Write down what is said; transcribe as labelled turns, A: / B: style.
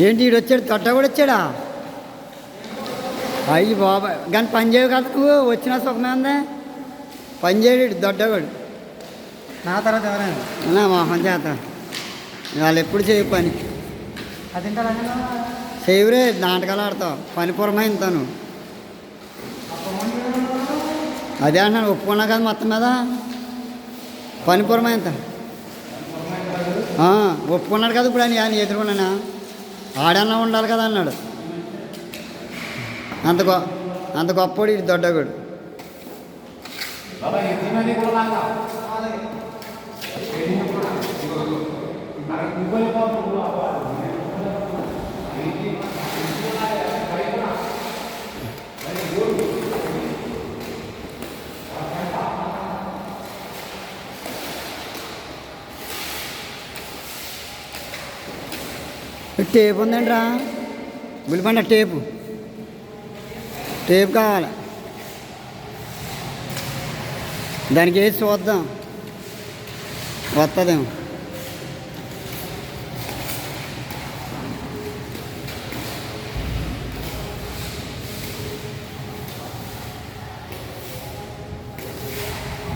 A: ఏంటి ఈడు వచ్చాడు, తొట్ట కూడా వచ్చాడా? అయ్యి బాబా, కానీ పని చేయవు కదా నువ్వు, వచ్చినా సుఖమే ఉందా? పని చేయడు దొడ్డవాడు.
B: నా తర్వాత ఎవరైనా
A: నా మోహన్ చేత వాళ్ళు ఎప్పుడు చేయవు పని.
B: అది తింటారా?
A: చేయవురే, నాటకాలు ఆడతావు, పని పురమైంతాను. అదే అంటున్నాను, ఒప్పుకున్నా కదా మొత్తం మీద పని పురమైంత ఒప్పుకున్నాడు కదా. ఇప్పుడు అని ఆయన ఎదురుకున్నానా, ఆడన్నా ఉండాలి కదా అన్నాడు. అంత గొప్పవాడు ఇది దొడ్డగాడు. టేపు ఉందండి రా, బుల్లిపండ టేపు కావాలి. దానికి వేసి చూద్దాం, వస్తుందేమో.